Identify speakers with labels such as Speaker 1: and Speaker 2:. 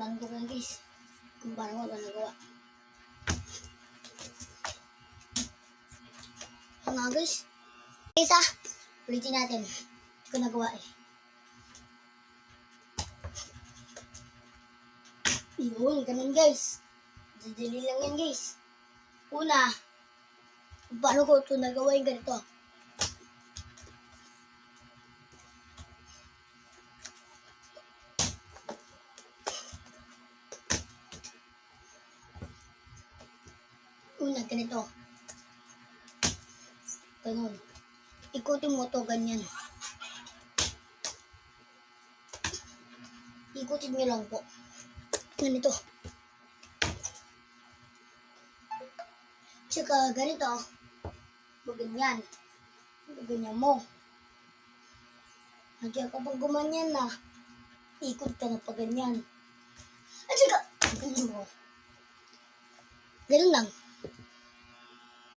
Speaker 1: Plano ko lang guys. Kung paano ko nagawa. Nga guys. Isa. Ulitin natin. Hindi ko nagawa eh. Yun, ganun guys. Didili lang yan guys. Una, paano ko ito nagawa yung ganito? Una, ganito. Ganun. Ikutin mo to ganyan. Ikutin nyo lang po. Ganito. Tsaka ganito. Ganyan. Ganyan mo. At saka kapag gumanyan na, ikot ka na pa ganyan. At saka, ganyan mo. Ganun lang.